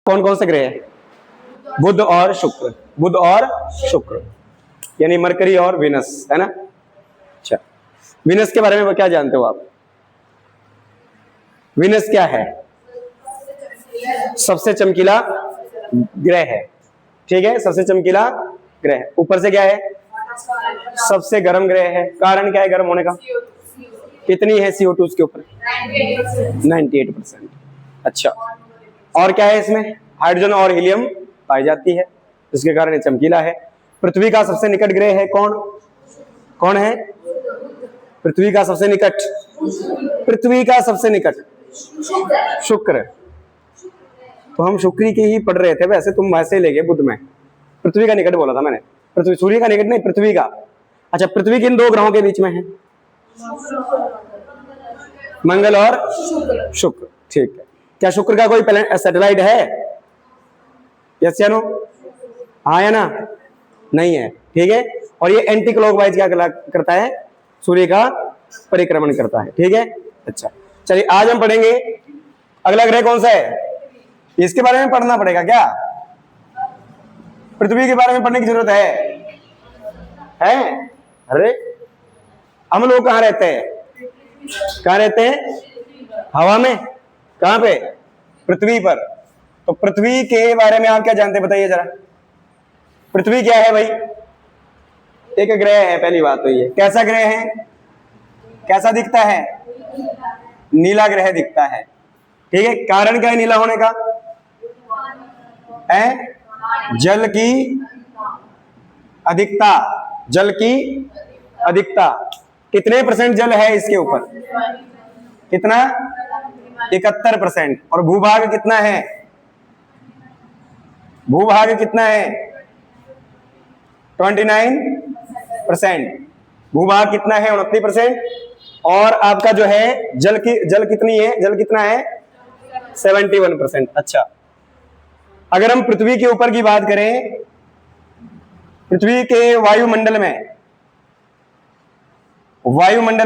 कौन कौन से ग्रह है? बुध और शुक्र, बुध और शुक्र यानी मरकरी और वीनस, है ना। अच्छा, वीनस के बारे में क्या जानते हो आप? वीनस क्या है? सबसे चमकीला ग्रह है, ठीक है, सबसे चमकीला ग्रह है। ऊपर से क्या है? सबसे गर्म ग्रह है। कारण क्या है गर्म होने का? कितनी है CO2 उसके ऊपर? 98%। अच्छा, और क्या है इसमें? हाइड्रोजन और हीलियम पाई जाती है, जिसके कारण ये चमकीला है। पृथ्वी का सबसे निकट ग्रह है कौन? कौन है पृथ्वी का सबसे निकट? पृथ्वी का सबसे निकट शुक्र। तो हम शुक्र की ही पढ़ रहे थे, वैसे तुम वैसे ले गए बुध में। पृथ्वी का निकट बोला था मैंने, पृथ्वी, सूर्य का निकट नहीं, पृथ्वी का। अच्छा, पृथ्वी किन दो ग्रहों के बीच में है? मंगल और शुक्र, ठीक है। क्या शुक्र का कोई सैटेलाइट है? यस या नो? हाँ या ना? नहीं है, ठीक है। और ये एंटी क्लॉकवाइज क्या करता है? सूर्य का परिक्रमण करता है, ठीक है। अच्छा, चलिए आज हम पढ़ेंगे अगला ग्रह कौन सा है, इसके बारे में पढ़ना पड़ेगा क्या? पृथ्वी के बारे में पढ़ने की जरूरत है? अरे हम लोग कहाँ रहते हैं? कहाँ रहते हैं? हवा में। कहाँ पे? पृथ्वी पर। तो पृथ्वी के बारे में आप क्या जानते हैं बताइए जरा। पृथ्वी क्या है भाई? एक ग्रह है, पहली बात तो ये। कैसा ग्रह है? कैसा दिखता है? नीला ग्रह दिखता है, ठीक है। कारण क्या है नीला होने का? है जल की अधिकता। जल की अधिकता। कितने % जल है इसके ऊपर? कितना? 71%। और भूभाग कितना है? भूभाग कितना है? 29%। भूभाग कितना है? 29%। और आपका जो है जल कितनी है? जल कितना है? 71%। अच्छा, अगर हम पृथ्वी के ऊपर की बात करें, पृथ्वी के वायुमंडल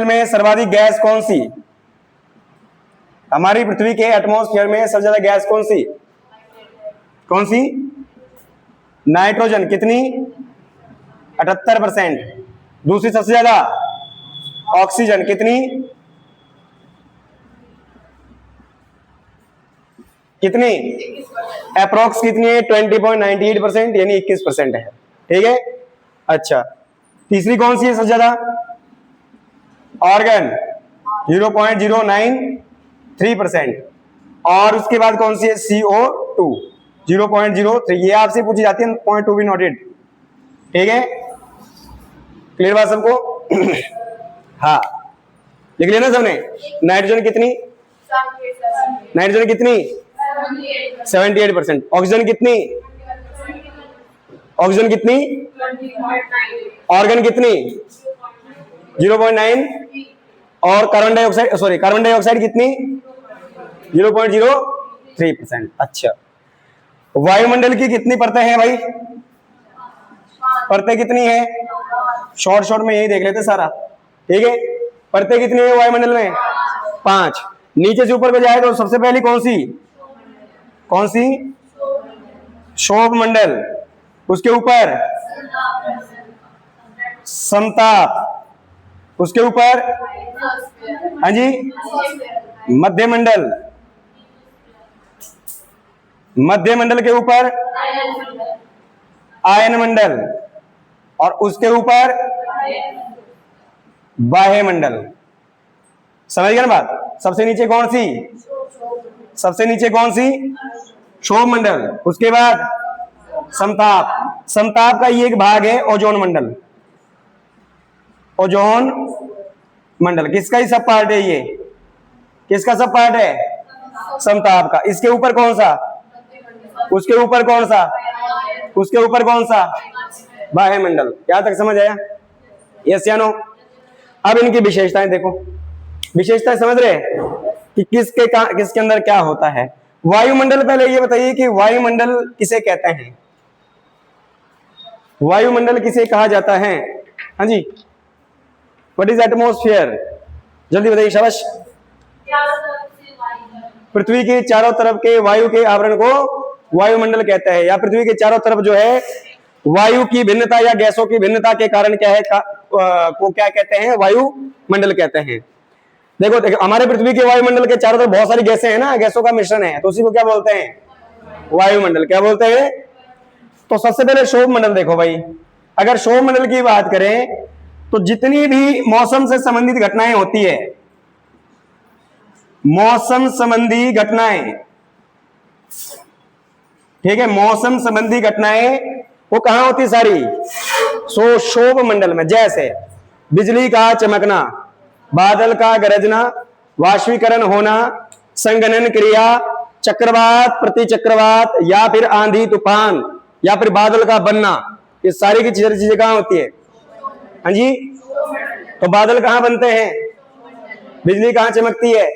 में सर्वाधिक गैस कौन सी? हमारी पृथ्वी के एटमॉस्फेयर में सबसे ज्यादा गैस कौन सी? कौन सी? नाइट्रोजन। कितनी? 78%। दूसरी सबसे ज्यादा ऑक्सीजन। कितनी? कितनी? अप्रोक्स कितनी है? 20.98%, यानी 21% है, ठीक है। अच्छा, तीसरी कौन सी है सबसे ज्यादा? ऑर्गन, 0.093%। और उसके बाद कौन सी है? CO2, 0.03। ये आपसे पूछी जाती है, 0.2 भी नोटेड, ठीक है। क्लियर बात सबको? हाँ, लिख लिया ना सबने? नाइट्रोजन कितनी? 78%। ऑक्सीजन कितनी? ऑक्सीजन कितनी? ऑर्गन कितनी? 0.9। और कार्बन डाइऑक्साइड कितनी? 0.03%। अच्छा, वायुमंडल की कितनी परतें हैं भाई? परतें कितनी है? शॉर्ट में यही देख लेते सारा, ठीक है। परतें कितनी है वायुमंडल में? 5। नीचे से ऊपर को जाए तो सबसे पहली कौन सी? क्षोभ मंडल। उसके ऊपर समताप। उसके ऊपर हाँ जी मध्य मंडल के ऊपर आयन मंडल। और उसके ऊपर बाह्य मंडल। समझ गए ना बात? सबसे नीचे कौन सी? क्षोभ मंडल। उसके बाद समताप का ये एक भाग है ओजोन मंडल। किसका ही सब पार्ट है ये? किसका सब पार्ट है? समताप का। इसके ऊपर कौन सा? उसके ऊपर कौन सा? बाह्य मंडल। यहां तक समझ आया? यस या नो? अब इनकी विशेषताएं देखो। विशेषताएं समझ रहे कि किसके अंदर क्या होता है। वायुमंडल, पहले ये बताइए कि वायुमंडल किसे कहते हैं? वायुमंडल किसे कहा जाता है? हाँ जी, व्हाट इज एटमॉस्फेयर? जल्दी बताइए, शाबाश। पृथ्वी के चारों तरफ के वायु के आवरण को वायुमंडल कहते हैं। या पृथ्वी के चारों तरफ जो है वायु की भिन्नता या गैसों की भिन्नता के कारण क्या है को क्या कहते हैं, वायुमंडल कहते हैं। देखो देखो हमारे पृथ्वी के वायुमंडल के चारों तरफ बहुत सारी गैसें हैं ना, गैसों का मिश्रण है, तो उसी को क्या बोलते हैं, वायुमंडल। क्या बोलते हैं? तो सबसे पहले क्षोभ मंडल देखो भाई, अगर क्षोभ मंडल की बात करें तो जितनी भी मौसम से संबंधित घटनाएं होती है, मौसम संबंधी घटनाएं, ठीक है, मौसम संबंधी घटनाएं वो कहां होती सारी, क्षोभ मंडल में। जैसे बिजली का चमकना, बादल का गरजना, वाष्पीकरण होना, संघनन क्रिया, चक्रवात, प्रतिचक्रवात, या फिर आंधी तूफान, या फिर बादल का बनना, ये सारी की चीजें कहां होती है? हाँ जी। तो बादल कहां बनते हैं, बिजली कहां चमकती है,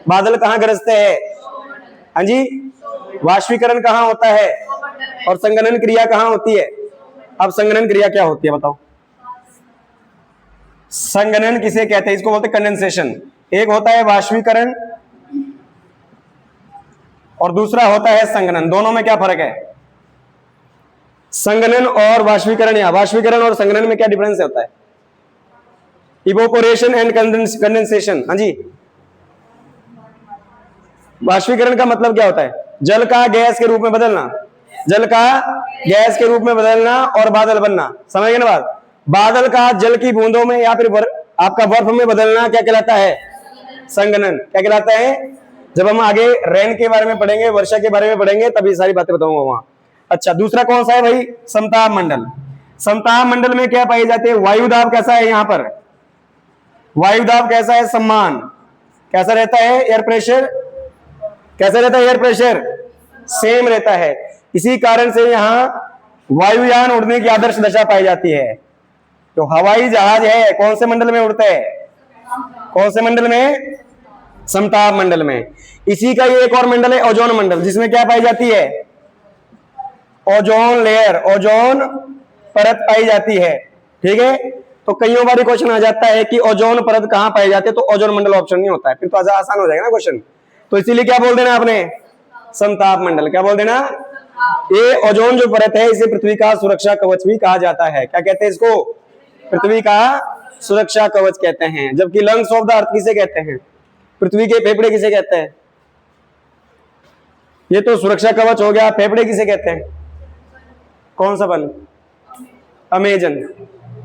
बादल कहां गरजते हैं? हाँ जी। वाष्पीकरण कहां होता है और संघनन क्रिया कहां होती है? अब संघनन क्रिया क्या होती है बताओ? संघनन किसे कहते हैं? इसको बोलते हैं कंडेंसेशन। एक होता है वाष्पीकरण और दूसरा होता है संघनन। दोनों में क्या फर्क है? संघनन और वाष्पीकरण, या वाष्पीकरण और संघनन में क्या डिफरेंस होता है? Evaporation and condensation. हाँ जी। वाष्पीकरण का मतलब क्या होता है? जल का गैस के रूप में बदलना, जल का गैस के रूप में बदलना और बादल बनना। समझ गए ना बात? बादल का जल की बूंदों में या फिर आपका बर्फ में बदलना क्या कहलाता है? संघनन। क्या कहलाता है? जब हम आगे रेन के बारे में पढ़ेंगे, वर्षा के बारे में पढ़ेंगे, तब ये सारी बातें बताऊंगा वहां। अच्छा, दूसरा कौन सा है भाई? समताप मंडल। समताप मंडल में क्या पाई जाती है? वायुदाब कैसा है यहाँ पर? वायुदाब कैसा है? सम्मान। कैसा रहता है? एयर प्रेशर कैसा रहता है? एयर प्रेशर सेम रहता है। इसी कारण से यहाँ वायुयान उड़ने की आदर्श दशा पाई जाती है। तो हवाई जहाज है कौन से मंडल में उड़ते हैं? कौन से मंडल में? समताप मंडल में। इसी का ये एक और मंडल है ओजोन मंडल, जिसमें क्या पाई जाती है? ओजोन लेयर, ओजोन परत पाई जाती है। ठीक है। तो कईयों बार क्वेश्चन आ जाता है कि ओजोन परत कहां पाई जाती है, तो ओजोन मंडल ऑप्शन नहीं होता है, फिर तो आसान हो जाएगा ना क्वेश्चन। तो इसीलिए क्या बोल देना आपने? समताप मंडल। क्या बोल देना? ये ओजोन जो परत है इसे पृथ्वी का सुरक्षा कवच भी कहा जाता है। क्या कहते हैं इसको? पृथ्वी का सुरक्षा कवच कहते हैं। जबकि लंग्स ऑफ द अर्थ किसे कहते हैं? पृथ्वी के फेफड़े किसे कहते हैं? ये तो सुरक्षा कवच हो गया, फेफड़े किसे कहते हैं? कौन सा वन? अमेजन,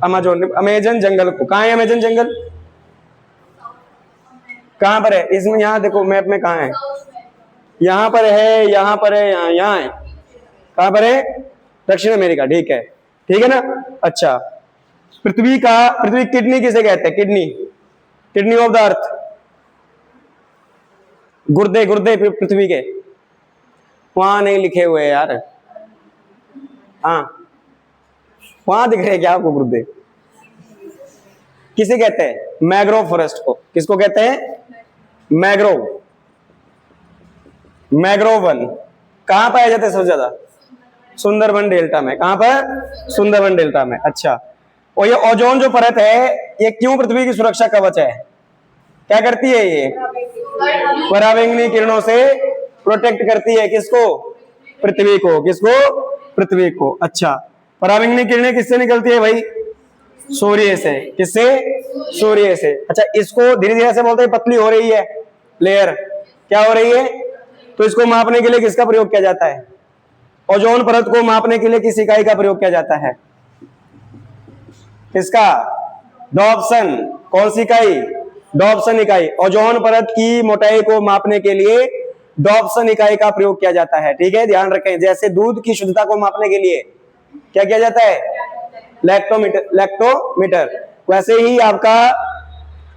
अमेजोन, अमेजन जंगल को। कहां है अमेजन जंगल? कहां पर है इसमें? यहाँ देखो मैप में कहां है? यहाँ पर है, यहाँ पर है, यहाँ है। कहां पर है? दक्षिण अमेरिका। ठीक है, ठीक है ना। अच्छा, पृथ्वी किडनी किसे कहते हैं? Kidney, kidney of the earth. गुर्दे, गुर्दे पृथ्वी के वहां नहीं लिखे हुए यार। हाँ, वहां दिख रहे क्या आपको गुर्दे? किसे कहते हैं? मैग्रोव फॉरेस्ट को। किसको कहते हैं? Mangrove, mangrove one. कहां पाए जाते हैं सबसे ज्यादा? सुंदरबन डेल्टा में। कहां पर? सुंदरबन डेल्टा में। अच्छा, और ये ओजोन जो परत है ये क्यों पृथ्वी की सुरक्षा कवच है? क्या करती है ये? पराबैंगनी किरणों से प्रोटेक्ट करती है। किसको? पृथ्वी को। किसको? पृथ्वी को। अच्छा, पराबैंगनी किरणें किससे निकलती है भाई? सूर्य से। किससे? सूर्य से। अच्छा, इसको धीरे धीरे से बोलते हैं पतली हो रही है लेयर। क्या हो रही है? तो इसको मापने के लिए किसका प्रयोग किया जाता है? ओजोन परत को मापने के लिए किस इकाई का प्रयोग किया जाता है? किसका? डॉप्सन। कौन सी इकाई? डॉप्सन इकाई। ओजोन परत की मोटाई को मापने के लिए डॉप्सन इकाई का प्रयोग किया जाता है। ठीक है, ध्यान रखें। जैसे दूध की शुद्धता को मापने के लिए क्या किया जाता है? Lactometer, lactometer. वैसे ही आपका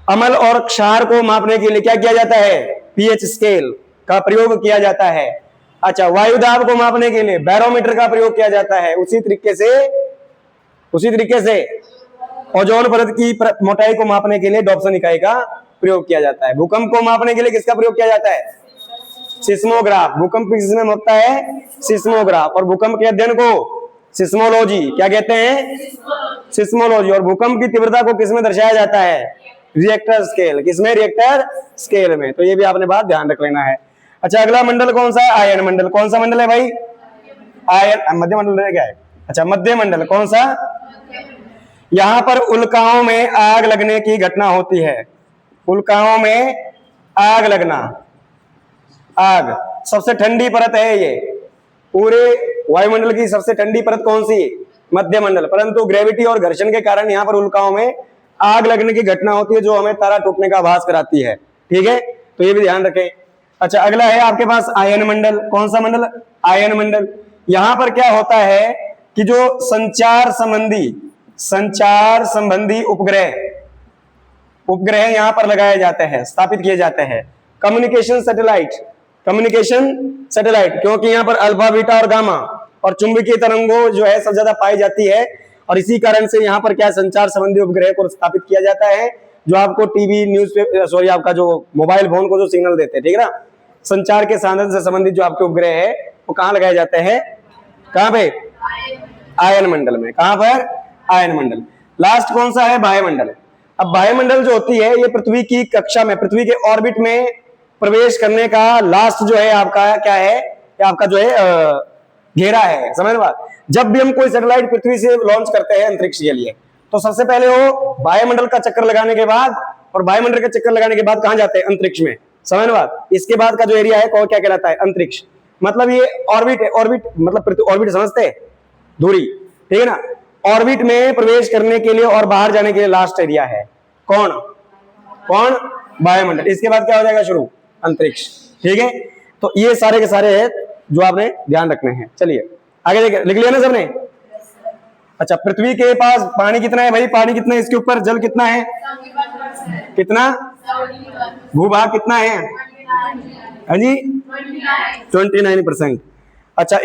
अम्ल और क्षार को मापने के लिए क्या किया जाता है? पीएच स्केल का प्रयोग किया जाता है। अच्छा, वायुदाब को मापने के लिए बैरोमीटर का प्रयोग किया जाता है। उसी तरीके से ओजोन परत की मोटाई को मापने के लिए डॉप्सन इकाई का प्रयोग किया जाता है। भूकंप को मापने के लिए किसका प्रयोग किया जाता है? सिस्मोग्राफ। भूकंप किसमें होता है? सिस्मोग्राफ। और भूकंप के अध्ययन को सिस्मोलॉजी क्या कहते हैं? सिस्मोलॉजी। और भूकंप की तीव्रता को किसमें दर्शाया जाता है? Richter scale. किसमें? रिएक्टर स्केल में। तो ये भी आपने बात ध्यान रख लेना है। अच्छा अगला मंडल कौन सा है? आयन मंडल। कौन सा मंडल है भाई? आयन। मध्य मंडल है क्या है? अच्छा मध्य मंडल कौन सा? यहां पर उल्काओं में आग लगने की घटना होती है। उल्काओं में आग लगना, आग सबसे ठंडी परत है ये। पूरे वायुमंडल की सबसे ठंडी परत कौन सी? मध्य मंडल। परंतु ग्रेविटी और घर्षण के कारण यहां पर उल्काओं में आग लगने की घटना होती है, जो हमें तारा टूटने का आभास कराती है। ठीक है, तो ये भी ध्यान रखें। अच्छा अगला है आपके पास आयन मंडल। कौन सा मंडल? आयन मंडल। यहां पर क्या होता है कि जो संचार संबंधी उपग्रह यहां पर लगाए जाते हैं, स्थापित किए जाते हैं। कम्युनिकेशन सैटेलाइट, क्योंकि यहां पर अल्फा, बीटा और गामा और चुंबकीय तरंगों जो है सब ज्यादा पाई जाती है, और इसी कारण से यहां पर क्या संचार संबंधी उपग्रह को स्थापित किया जाता है, जो आपको टीवी, न्यूज़पेपर, आपका जो मोबाइल फोन को जो सिग्नल देते हैं। ठीक है ना, संचार के साधन से संबंधित जो आपके उपग्रह है वो कहां लगाए जाते हैं? कहां पे? आयन मंडल में। कहां पर? आयन मंडल। लास्ट कौन सा है? वायुमंडल। अब वायुमंडल जो होती है ये पृथ्वी की कक्षा में, पृथ्वी के ऑर्बिट में प्रवेश करने का लास्ट जो है आपका क्या है? आपका जो है घेरा है। समझ में बात? जब भी हम कोई सैटेलाइट पृथ्वी से लॉन्च करते हैं अंतरिक्ष के लिए, तो सबसे पहले वो वायुमंडल का चक्कर लगाने के बाद, और वायुमंडल का चक्कर लगाने के बाद कहां जाते हैं? अंतरिक्ष में। समझ में बात? इसके बाद का जो एरिया है क्या कहलाता है? अंतरिक्ष। मतलब ये ऑर्बिट है। ऑर्बिट मतलब ऑर्बिट समझते हैं? दूरी। ठीक है ना, ऑर्बिट में प्रवेश करने के लिए और बाहर जाने के लिए लास्ट एरिया है कौन? वायुमंडल। इसके बाद क्या हो जाएगा? शुरू अंतरिक्ष। ठीक है, तो ये सारे के सारे है जो आपने ध्यान रखने हैं। चलिए आगे देखिए, लिख लिया ना सबने? अच्छा पृथ्वी के पास पानी कितना है भाई? पानी कितना है इसके ऊपर? जल कितना है? कितना? भूभाग कितना है? हाँ जी 29%। अच्छा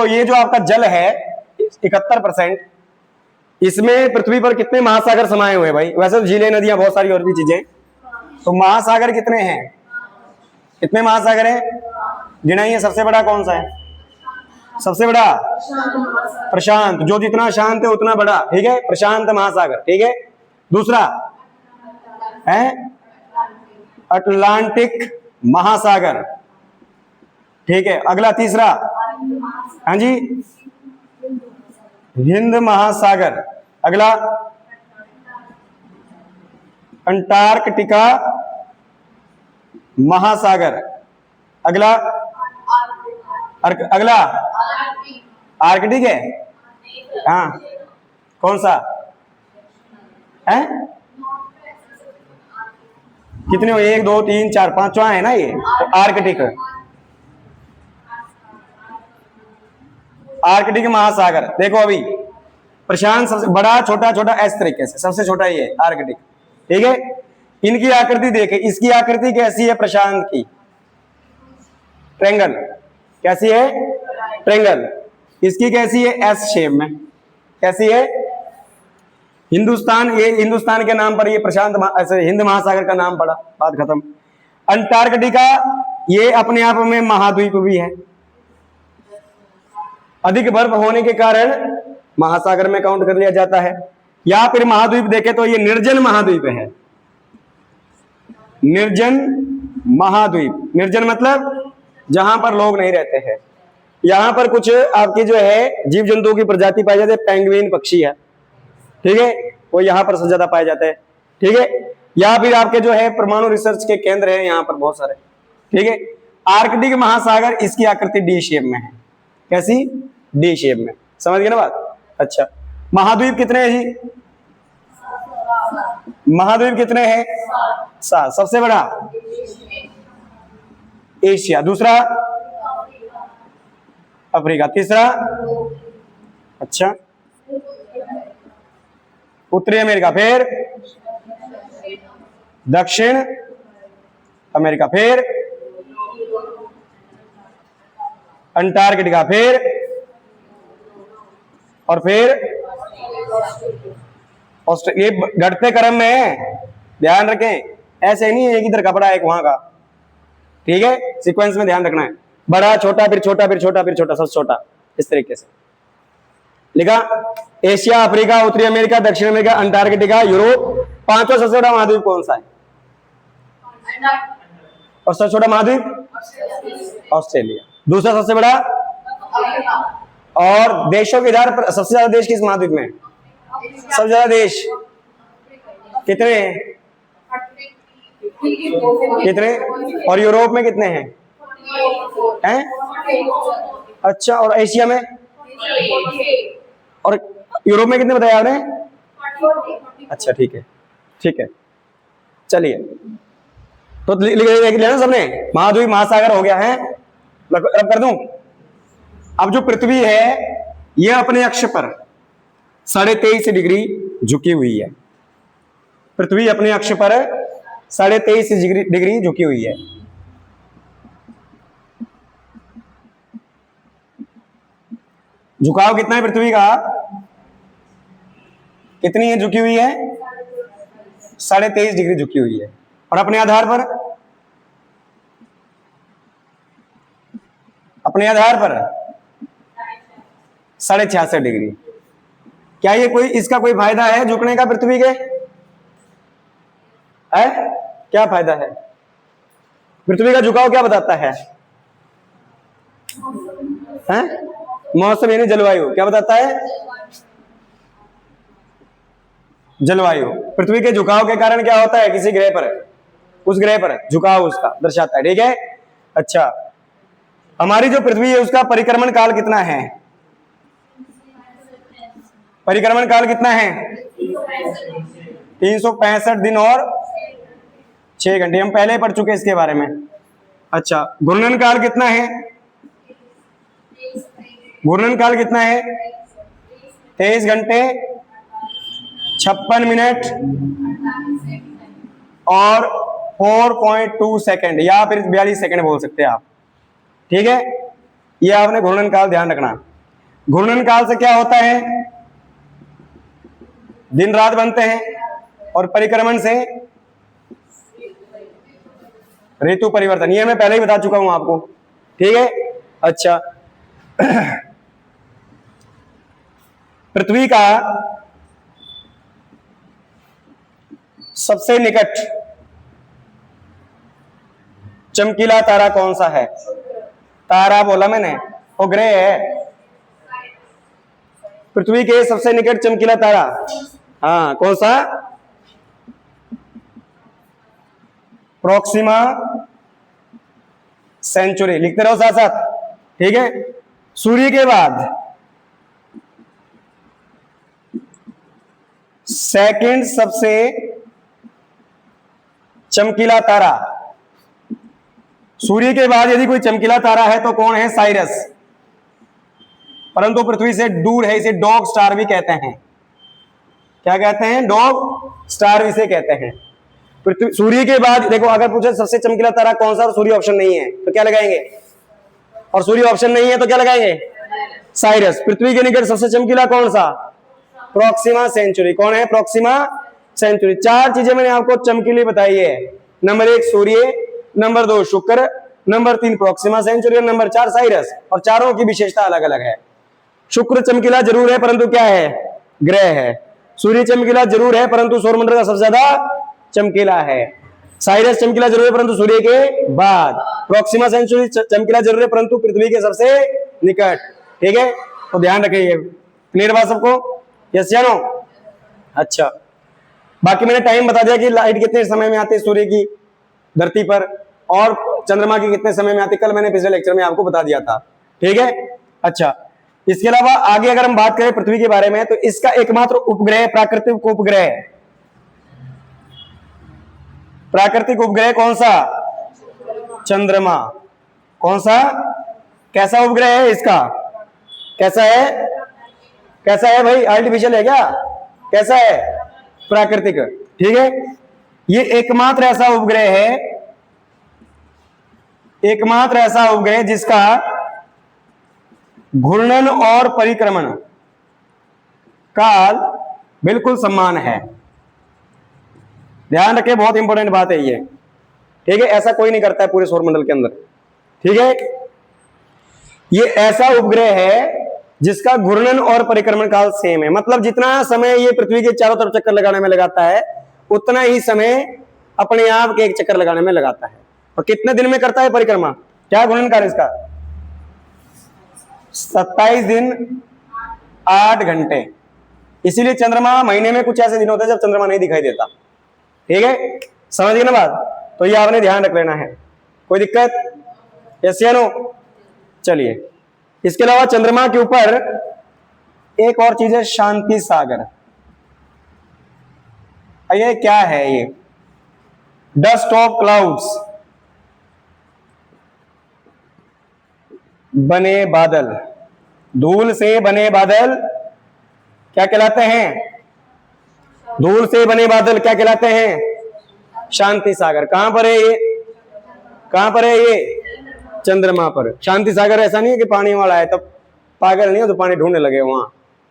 ये जो आपका जल है 71%, इसमें पृथ्वी पर कितने महासागर समाये हुए हैं भाई? वैसे तो झीलें, नदियां, बहुत सारी और भी चीजें, तो महासागर कितने हैं? कितने महासागर हैं? गिनाइए। सबसे बड़ा कौन सा है? सबसे बड़ा प्रशांत, जो जितना शांत है उतना बड़ा। ठीक है, प्रशांत महासागर। ठीक है, दूसरा है अटलांटिक महासागर। ठीक है, अगला तीसरा, हाँ जी हिंद महासागर। अगला अंटार्कटिका महासागर। अगला अगला आर्कटिक है। हाँ कौन सा है? कितने हो? 1 2 3 4 5वां है ना ये, तो आर्कटिक। आर्कटिक महासागर। देखो अभी प्रशांत सबसे बड़ा, छोटा छोटा इस तरीके से, सबसे छोटा ये आर्कटिक। ठीक है, इनकी आकृति देखे, इसकी आकृति कैसी है? प्रशांत की ट्रायंगल। कैसी है? ट्रायंगल। इसकी कैसी है? एस शेप में। कैसी है? हिंदुस्तान, ये हिंदुस्तान के नाम पर ये प्रशांत ऐसे हिंद महासागर का नाम पड़ा, बात खत्म। अंटार्कटिका ये अपने आप में महाद्वीप भी है, अधिक बर्फ होने के कारण महासागर में काउंट कर लिया जाता है। या फिर महाद्वीप देखे तो ये निर्जन महाद्वीप है। निर्जन महाद्वीप, निर्जन मतलब जहां पर लोग नहीं रहते हैं। यहां पर कुछ आपकी जो है जीव जंतुओं की प्रजाति पाई जाती है, पेंगुइन पक्षी है। ठीक है, वो यहां पर सबसे ज्यादा पाए जाते हैं। ठीक है, या फिर आपके जो है परमाणु रिसर्च के केंद्र हैं यहां पर बहुत सारे। ठीक है, आर्कटिक महासागर, इसकी आकृति डी शेप में है। कैसी? डी शेप में। समझ गए ना बात? अच्छा, महाद्वीप कितने हैं जी? महाद्वीप कितने हैं? 7। सबसे बड़ा एशिया, दूसरा अफ्रीका, तीसरा अच्छा उत्तरी अमेरिका, फिर दक्षिण अमेरिका, फिर अंटार्कटिका, फिर और फिर ऑस्ट्रेलिया। ये घटते क्रम में है, ध्यान रखें। ऐसे नहीं है एक इधर का बड़ा एक वहां का। ठीक है, सीक्वेंस में ध्यान रखना है। बड़ा, छोटा, फिर छोटा, फिर छोटा, फिर छोटा, सबसे छोटा, इस तरीके से लिखा। एशिया, अफ्रीका, उत्तरी अमेरिका, दक्षिण अमेरिका, अंटार्कटिका, यूरोप। 5वां सबसे बड़ा महाद्वीप कौन सा है? और सबसे छोटा महाद्वीप ऑस्ट्रेलिया। दूसरा सबसे बड़ा, और देशों के आधार पर सबसे ज्यादा देश किस महाद्वीप में? सबसे ज्यादा देश कितने हैं? कितने? और यूरोप में कितने हैं? अच्छा, और एशिया में? और यूरोप में कितने बताया आपने? अच्छा, ठीक है, ठीक है, चलिए। तो लिख लिया ना सबने, महाद्वीप महासागर हो गया है। अब कर दूं। अब जो पृथ्वी है यह अपने अक्ष पर 23.5 डिग्री झुकी हुई है। पृथ्वी अपने अक्ष पर 23.5 डिग्री झुकी हुई है। झुकाव कितना है पृथ्वी का? कितनी है झुकी हुई है? 23.5 डिग्री झुकी हुई है। और अपने आधार पर, अपने आधार पर 66.5 डिग्री। क्या ये कोई, इसका कोई फायदा है झुकने का पृथ्वी के? है? क्या फायदा है? पृथ्वी का झुकाव क्या बताता है? हैं? मौसम यानी जलवायु क्या बताता है? जलवायु। पृथ्वी के झुकाव के कारण क्या होता है किसी ग्रह पर, उस ग्रह पर झुकाव उसका दर्शाता है। ठीक है, अच्छा। हमारी जो पृथ्वी है उसका परिक्रमण काल कितना है? परिक्रमण काल कितना है? 365 दिन और 6 घंटे। हम पहले पढ़ चुके इसके बारे में। अच्छा, घूर्णन काल कितना है? घूर्णन काल कितना है? 23 घंटे 56 मिनट और 4.2 सेकेंड, या फिर 42 सेकेंड बोल सकते हैं आप। ठीक है, ये आपने घूर्णन काल ध्यान रखना। घूर्णन काल से क्या होता है? दिन रात बनते हैं, और परिक्रमण से ऋतु परिवर्तन। ये मैं पहले ही बता चुका हूं आपको। ठीक है, अच्छा। पृथ्वी का सबसे निकट चमकीला तारा कौन सा है? तारा बोला मैंने, वो ग्रह है। पृथ्वी के सबसे निकट चमकीला तारा, हाँ, कौन सा? Proxima Centauri. लिखते रहो साथ साथ। ठीक है, सूर्य के बाद सेकंड सबसे चमकीला तारा। सूर्य के बाद यदि कोई चमकीला तारा है तो कौन है? साइरस। परंतु पृथ्वी से दूर है, इसे डॉग स्टार भी कहते हैं। क्या कहते हैं? डॉग स्टार इसे कहते हैं। पृथ्वी, सूर्य के बाद देखो, अगर पूछे सबसे चमकीला तारा कौन सा और सूर्य ऑप्शन नहीं है तो क्या लगाएंगे? और सूर्य ऑप्शन नहीं है तो क्या लगाएंगे? साइरस। पृथ्वी के निकट सबसे चमकीला कौन सा? Proxima Centauri. कौन है? Proxima Centauri. 4 चीजें मैंने आपको चमकीली बताई है। नंबर 1 सूर्य, नंबर 2 शुक्र, नंबर 3 प्रोक्सिमा सेंचुरी और नंबर 4 साइरस। और चारों की विशेषता अलग अलग है। शुक्र चमकीला जरूर है परंतु क्या है? ग्रह है। सूर्य चमकीला जरूर है परंतु सौरमंडल का सबसे ज्यादा चमकीला है। साइरस चमकीला जरूर है परंतु सूर्य के बाद। प्रोक्सिमा सेंचुरी चमकीला जरूर है परंतु पृथ्वी के सबसे निकट। ठीक है, तो ध्यान रखिए। क्लियर बात सबको? यस या नो? अच्छा, बाकी मैंने टाइम बता दिया कि लाइट कितने समय में आती है सूर्य की धरती पर, और चंद्रमा की कितने समय में आती है। कल मैंने पिछले लेक्चर में आपको बता दिया था। ठीक है, अच्छा। इसके अलावा आगे अगर हम बात करें पृथ्वी के बारे में, तो इसका एकमात्र उपग्रह, प्राकृतिक उपग्रह, प्राकृतिक उपग्रह कौन सा? चंद्रमा। कौन सा? कैसा उपग्रह है इसका? कैसा है? कैसा है भाई? आर्टिफिशियल है क्या? कैसा है? प्राकृतिक। ठीक है, ये एकमात्र ऐसा उपग्रह है, एकमात्र ऐसा उपग्रह जिसका घूर्णन और परिक्रमण काल बिल्कुल समान है। ध्यान रखें, बहुत इंपॉर्टेंट बात है ये। ठीक है, ऐसा कोई नहीं करता है पूरे सौरमंडल के अंदर। ठीक है, ये ऐसा उपग्रह है जिसका घूर्णन और परिक्रमण काल सेम है। मतलब जितना समय ये पृथ्वी के चारों तरफ चक्कर लगाने में लगाता है, उतना ही समय अपने आप के एक चक्कर लगाने में लगाता है। और कितने दिन में करता है परिक्रमा? क्या गुणनकार इसका? 27 दिन 8 घंटे। इसीलिए चंद्रमा महीने में कुछ ऐसे दिन होते हैं जब चंद्रमा नहीं दिखाई देता। ठीक है, समझ गए ना बात? तो ये आपने ध्यान रख लेना है। कोई दिक्कत? यस या नो? चलिए, इसके अलावा चंद्रमा के ऊपर एक और चीज है, शांति सागर। ये क्या है? ये डस्ट ऑफ क्लाउड्स, बने बादल, धूल से बने बादल क्या कहलाते हैं? धूल से बने बादल क्या कहलाते हैं? शांति सागर। कहां पर है ये? कहां पर है ये? चंद्रमा पर। शांति सागर ऐसा नहीं है कि पानी वाला है तब पागल नहीं हो तो पानी ढूंढने लगे वहां।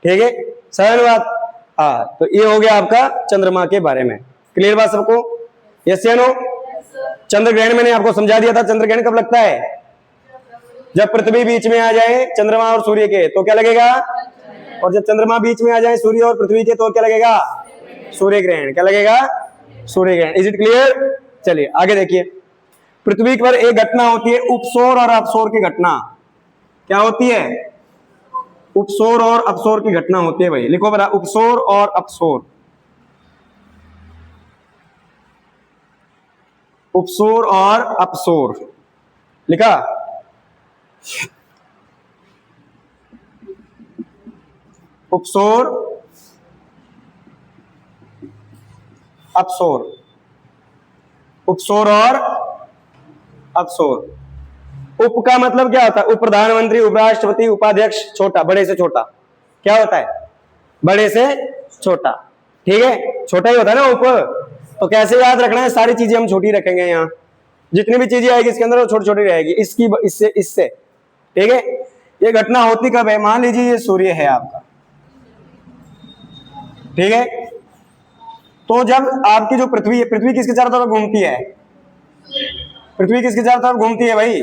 ठीक है, सरल बात। हाँ, तो ये हो गया आपका चंद्रमा के बारे में। क्लियर बात सबको? यस या नो? चंद्र ग्रहण मैंने आपको समझा दिया था। चंद्र ग्रहण कब लगता है? जब पृथ्वी बीच में आ जाए चंद्रमा और सूर्य के, तो क्या लगेगा? और जब चंद्रमा बीच में आ जाए सूर्य और पृथ्वी के, तो क्या लगेगा? सूर्य ग्रहण। क्या लगेगा? सूर्य ग्रहण। Is it clear? चलिए आगे देखिए। पृथ्वी पर एक घटना होती है, उपसौर और अपसौर की घटना। क्या होती है? उपसौर और अपसौर की घटना होती है भाई। लिखो बरा, उपसौर और अपसौर। उपसौर और अपसौर लिखा? उपसौर अपसौर, उपसौर और अपसौर। उप का मतलब क्या होता है? उप प्रधानमंत्री, उपराष्ट्रपति, उपाध्यक्ष, छोटा, बड़े से छोटा। क्या होता है? बड़े से छोटा। ठीक है, छोटा ही होता है ना उप। तो कैसे याद रखना है? सारी चीजें हम छोटी रखेंगे। यहाँ जितनी भी चीजें आएगी इसके अंदर वो छोटी छोटी रहेगी, इसकी इससे इससे। ठीक है, ये घटना होती कब है? मान लीजिए ये सूर्य है आपका, ठीक है, तो जब आपकी जो पृथ्वी है, पृथ्वी किसके चारों तरफ घूमती है? पृथ्वी किसके चारों तरफ घूमती है भाई?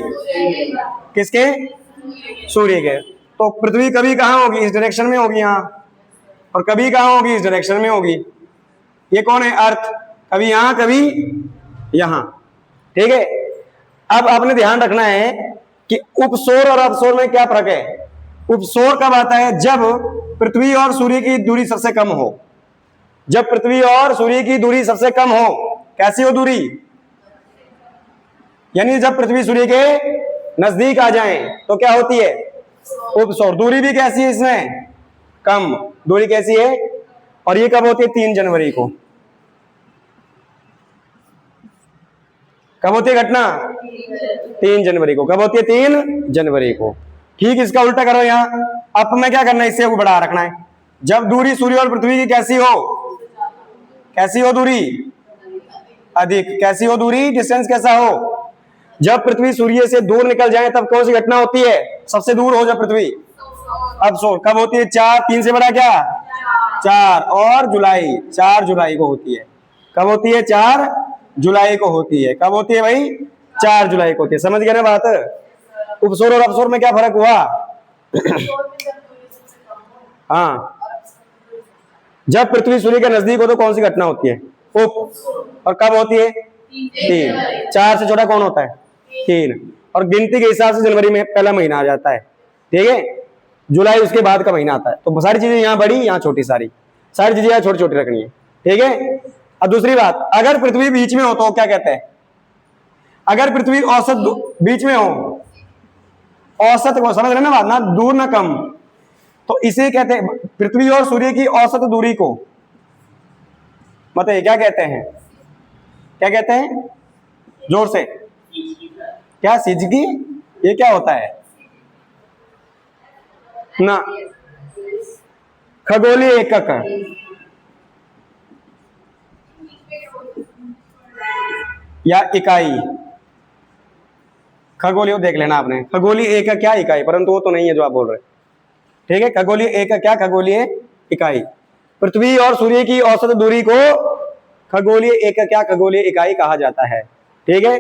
किसके? सूर्य के। तो पृथ्वी कभी कहां होगी? इस डायरेक्शन में होगी यहाँ, और कभी कहां होगी? इस डायरेक्शन में होगी। ये कौन है? अर्थ। कभी यहां कभी यहां। ठीक है, अब आपने ध्यान रखना है कि उपसौर और अपसौर में क्या फर्क है। उपसौर कब आता है? जब पृथ्वी और सूर्य की दूरी सबसे कम हो। जब पृथ्वी और सूर्य की दूरी सबसे कम हो। कैसी हो दूरी? यानी जब पृथ्वी सूर्य के नजदीक आ जाए तो क्या होती है? उपसौर। दूरी भी कैसी है इसमें? कम। दूरी कैसी है? और ये कब होती है? 3 जनवरी को। कब होती है घटना? 3 जनवरी को। कब होती है? 3 जनवरी को। ठीक, इसका उल्टा करो यहाँ। अब में क्या करना है? इससे बढ़ा रखना है। जब दूरी सूर्य और पृथ्वी की कैसी हो? कैसी हो दूरी? अधिक। कैसी हो दूरी? डिस्टेंस कैसा हो? जब पृथ्वी सूर्य से दूर निकल जाए तब कौन सी घटना होती है? सबसे दूर हो जब पृथ्वी। अपसौर। कब होती है? 4। 3 से बड़ा क्या? 4। और जुलाई, 4 जुलाई को होती है। कब होती है? 4 जुलाई को होती है। कब होती है भाई? 4 जुलाई को होती है। समझ गए ना बात? उपसौर और अपसौर में क्या फर्क हुआ? हाँ, जब पृथ्वी सूर्य के नजदीक हो तो कौन सी घटना होती है? उप। और कब होती है? 3। 4 से छोटा कौन होता है? 3। और गिनती के हिसाब से जनवरी में पहला महीना आ जाता है। ठीक है, जुलाई उसके बाद का महीना आता है। तो सारी चीजें यहाँ बड़ी, यहाँ छोटी, सारी चीजें यहाँ छोटी छोटी रखनी है। ठीक है, अब दूसरी बात, अगर पृथ्वी बीच में हो तो क्या कहते हैं? अगर पृथ्वी औसत बीच में हो, औसत को समझ रहे ना बात, ना दूर ना कम, तो इसे कहते हैं पृथ्वी और सूर्य की औसत दूरी को। बताइए क्या कहते हैं? क्या कहते हैं? जोर से। क्या? सिजगी? ये क्या होता है ना? खगोलीय एकक या इकाई। खगोलीय देख लेना आपने, खगोलीय एकक क्या इकाई, परंतु वो तो नहीं है जो आप बोल रहे। ठीक है, खगोलीय एकक क्या? खगोलीय इकाई। पृथ्वी और सूर्य की औसत दूरी को खगोलीय एकक क्या? खगोलीय इकाई कहा जाता है। ठीक है,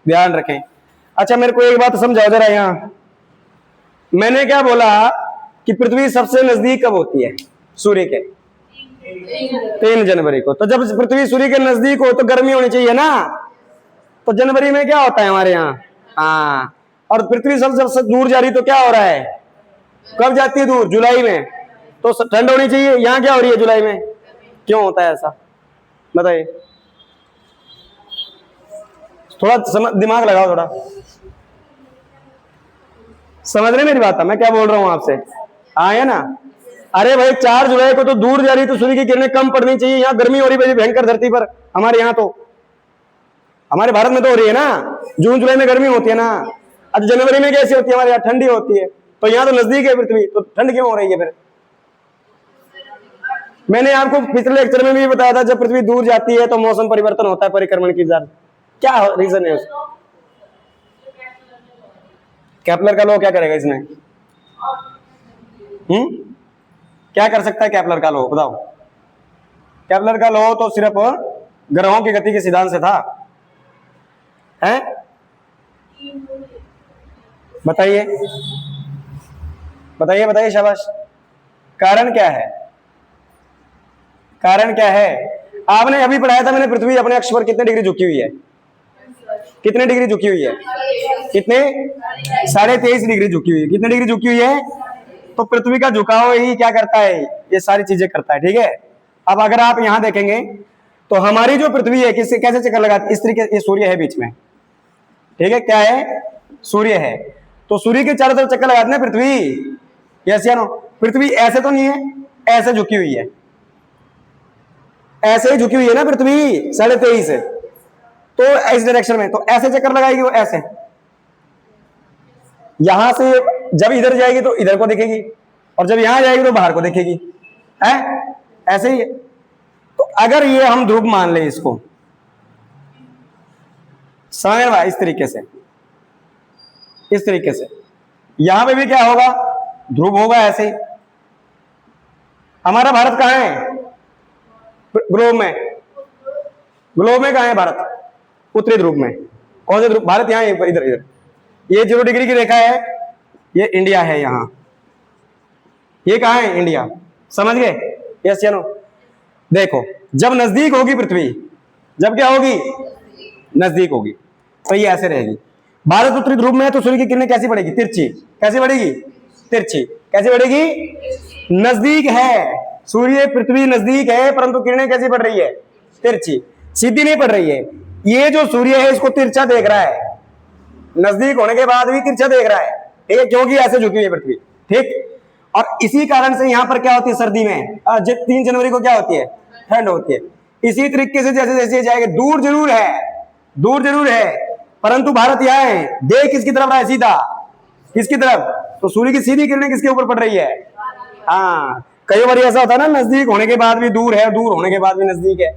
ध्यान रखें। अच्छा, मेरे को एक बात समझाओ जरा। यहां मैंने क्या बोला कि पृथ्वी सबसे नजदीक कब होती है सूर्य के? 3 जनवरी को। तो जब पृथ्वी सूर्य के नजदीक हो तो गर्मी होनी चाहिए ना, तो जनवरी में क्या होता है हमारे यहाँ? हाँ, और पृथ्वी सबसे दूर जा रही तो क्या हो रहा है? कब जाती है दूर? जुलाई में। तो ठंड होनी चाहिए, यहाँ क्या हो रही है जुलाई में? क्यों होता है ऐसा बताइए? थोड़ा दिमाग लगाओ, थोड़ा समझ रहे मेरी बात? मैं क्या बोल रहा हूं आपसे? आए ना? अरे भाई 4 जुलाई को तो दूर जा रही तो सूर्य की किरणें कम पड़नी चाहिए। यहाँ गर्मी हो रही है भयंकर धरती पर, हमारे यहाँ तो, हमारे भारत में तो हो रही है ना। जून जुलाई में गर्मी होती है ना। अच्छा जनवरी में कैसी होती है? हमारे यहाँ ठंडी होती है। तो यहाँ तो नजदीक है पृथ्वी, तो ठंड क्यों हो रही है फिर? मैंने आपको पिछले लेक्चर में भी बताया था, जब पृथ्वी दूर जाती है तो मौसम परिवर्तन होता है परिक्रमण की जान। क्या रीजन है उसका? केपलर का लॉ क्या करेगा इसमें? क्या कर सकता है केपलर का लॉ? बताओ। केपलर का लॉ तो सिर्फ ग्रहों की गति के सिद्धांत से था, हैं? बताइए बताइए बताइए, शाबाश। कारण क्या है? कारण क्या है? आपने अभी पढ़ाया था मैंने, पृथ्वी अपने अक्ष पर कितने डिग्री झुकी हुई है? कितने डिग्री झुकी हुई है? कितने? 23.5 डिग्री झुकी हुई है। कितने डिग्री झुकी हुई है? तो पृथ्वी का झुकाव ही क्या करता है? ये सारी चीजें करता है, ठीक है। अब अगर आप यहां देखेंगे तो हमारी जो पृथ्वी है किससे कैसे चक्कर लगाती? इस तरीके, ये सूर्य है बीच में, ठीक है। क्या है? सूर्य है। तो सूर्य के चारों तरफ चक्कर लगाते हैं पृथ्वी, यस या नो? पृथ्वी ऐसे तो नहीं है, ऐसे झुकी हुई है, ऐसे ही झुकी हुई है ना पृथ्वी 23.5 से, तो इस डायरेक्शन में, तो ऐसे चक्कर लगाएगी वो, ऐसे। यहां से जब इधर जाएगी तो इधर को देखेगी, और जब यहां जाएगी तो बाहर को देखेगी, है ऐसे ही है। तो अगर ये हम ध्रुव मान ले इसको, समझ में? इस तरीके से, इस तरीके से यहां पे भी क्या होगा? ध्रुव होगा ऐसे ही। हमारा भारत कहां है ग्लोब में? ग्लोब में कहां है भारत? उत्तरी ध्रुव में। कौन से ध्रुव? भारत यहां है, इधर इधर। ये 0 डिग्री की रेखा है, ये इंडिया है यहां। ये कहां है? इंडिया। समझ गए? यस या नो? देखो, जब नजदीक होगी पृथ्वी, जब क्या होगी? नजदीक होगी, तो ये ऐसे रहेगी। भारत उत्तरी ध्रुव में है तो सूर्य की किरणें कैसी बढ़ेगी? तिरछी। कैसी बढ़ेगी? तिरछी। कैसी बढ़ेगी? नजदीक है सूर्य, पृथ्वी नजदीक है, परंतु किरणें कैसी पड़ रही है? तिरछी, सीधी नहीं पड़ रही है। ये जो सूर्य है इसको तिरछा देख रहा है, नजदीक होने के बाद भी तिरछा देख रहा है, ठीक है, क्योंकि ऐसे झुकी हुई है पृथ्वी, ठीक। और इसी कारण से यहां पर क्या होती है सर्दी में? 3 जनवरी को क्या होती है? ठंड होती है। इसी तरीके से जैसे जैसे जाएगा, दूर जरूर है, दूर जरूर है, परंतु भारत यहां है। देख किसकी तरफ रहा है? सीधा। किसकी तरफ? तो सूर्य की सीधी किरणें किसके ऊपर पड़ रही है? हाँ, कई बार ऐसा होता है ना, नजदीक होने के बाद भी दूर है, दूर होने के बाद भी नजदीक है।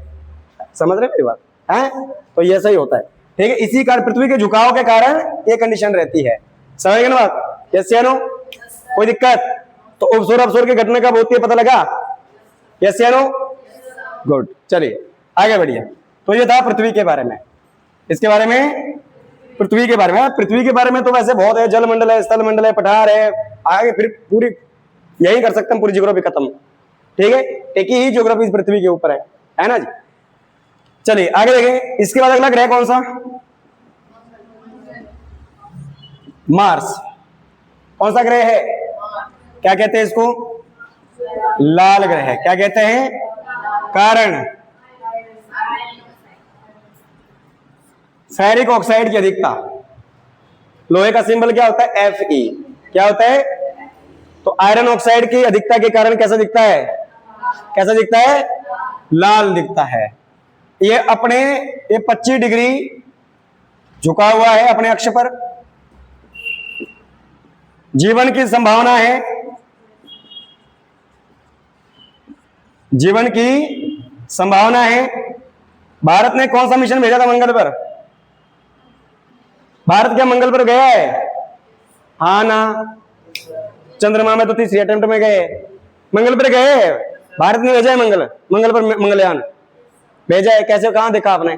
समझ रहे मेरी बात? है तो ये सही होता है, ठीक है। इसी कारण पृथ्वी के झुकाव के कारण ये कंडीशन रहती है। समझ गए ना बात? यस या नो? कोई दिक्कत? तो उपसौर अपसौर की घटना कब होती है पता लगा? यस या नो? गुड, चलिए आगे बढ़िए। तो ये था पृथ्वी के बारे में, इसके बारे में, पृथ्वी के बारे में। पृथ्वी के बारे में तो वैसे बहुत है, जल मंडल है, स्थल मंडल है, पठार है, आगे फिर पूरी यही कर सकते हैं, पूरी ज्योग्राफी खत्म, ठीक है। एक ही ज्योग्राफी इस पृथ्वी के ऊपर है ना जी। चलिए आगे देखें। इसके बाद अगला ग्रह कौन सा? मार्स। कौन सा ग्रह है? क्या कहते हैं इसको? लाल ग्रह। क्या कहते हैं? कारण फेरिक ऑक्साइड की अधिकता। लोहे का सिंबल क्या होता है? Fe। क्या होता है? तो आयरन ऑक्साइड की अधिकता के कारण कैसा दिखता है? कैसा दिखता है? लाल दिखता है। ये 25 डिग्री झुका हुआ है अपने अक्ष पर। जीवन की संभावना है, जीवन की संभावना है। भारत ने कौन सा मिशन भेजा था मंगल पर? भारत क्या मंगल पर गया है? हाँ ना। चंद्रमा में तो 3री अटेम्प्ट में गए, मंगल पर गए। भारत ने भेजा है मंगल पर मंगलयान भेजा है। कैसे? कहां देखा आपने?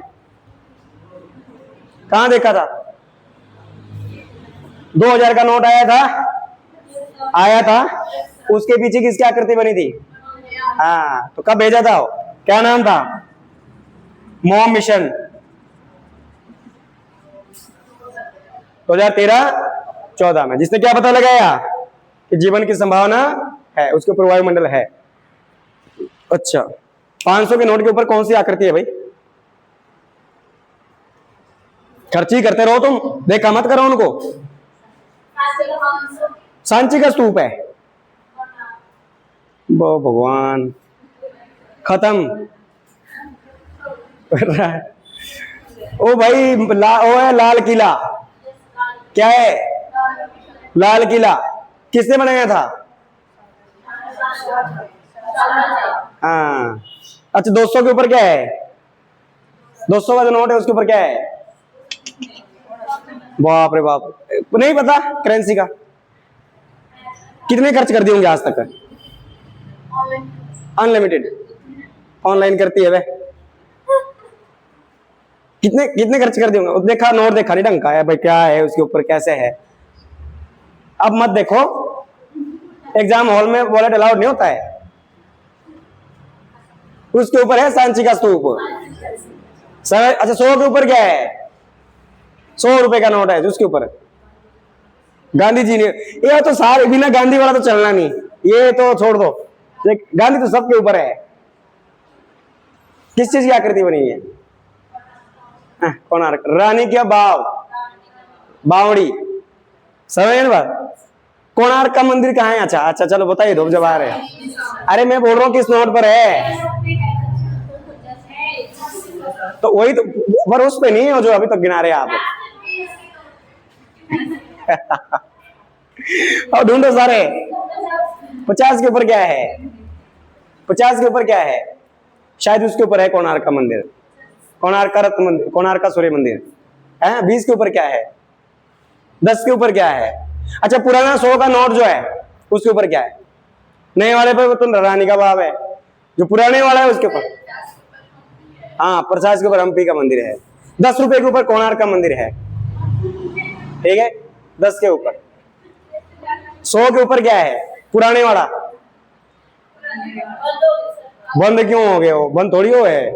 कहां देखा था? 2000 का नोट आया था, उसके पीछे किसकी आकृति बनी थी? हाँ, तो कब भेजा था? क्या नाम था? Mom mission. 2013-14 में। जिसने क्या पता लगाया कि जीवन की संभावना है, उसके ऊपर वायुमंडल है। अच्छा, 500 के नोट के ऊपर कौन सी आकृति है भाई? खर्ची करते रहो तुम, देखा मत करो उनको। सांची का स्तूप है। वो भगवान, खत्म। ओ भाई वो है लाल किला। क्या है? लाल किला किसने बनाया था? हाँ। अच्छा, 200 के ऊपर क्या है? 200 का जो नोट है उसके ऊपर क्या है? बाप रे बाप, नहीं पता करेंसी का। कितने खर्च कर दिए होंगे आज तक? अनलिमिटेड। ऑनलाइन करती है वे। कितने कितने खर्च कर दिए होंगे? देखा नोट, देखा नहीं ढंग का है भाई, क्या है उसके ऊपर, कैसे है। अब मत देखो, एग्जाम हॉल में वॉलेट अलाउड नहीं होता है। उसके ऊपर है सांची का स्तूप। सर अच्छा, 100 के ऊपर क्या है? 100 रुपए का नोट है उसके ऊपर गांधी जी ने, ये तो सारे बिना गांधी वाला तो चलना नहीं, ये तो छोड़ दो। गांधी तो सबके ऊपर है। किस चीज की आकृति बनी है? कोणार्क, रानी क्या बाव, बावड़ी, समझ बात। कोणार्क का मंदिर कहाँ है? अच्छा अच्छा, चलो बताइए दो जब आ रहे हैं। अरे मैं बोल रहा हूँ किस नोट पर है, तो वही तो, पर उस पे नहीं है जो अभी तक गिना रहे आप। और ढूंढो सारे। 50 के ऊपर क्या है? 50 के ऊपर क्या है? शायद उसके ऊपर है कोणार्क का मंदिर, कोणार्क का रत्न मंदिर, कोणार्क का सूर्य मंदिर है। 20 के ऊपर क्या है? 10 के ऊपर क्या है? अच्छा, पुराना 100 का नोट जो है उसके ऊपर क्या है? नए वाले पे तो रानी का बाव है, जो पुराने वाला है उसके ऊपर, हाँ 50 के ऊपर हम्पी का मंदिर है। 10 रुपए के ऊपर कोणार्क का मंदिर है, ठीक है। 10 के ऊपर। 100 के ऊपर क्या है? पुराने वाला। बंद क्यों हो गए? वो बंद थोड़ी हो है।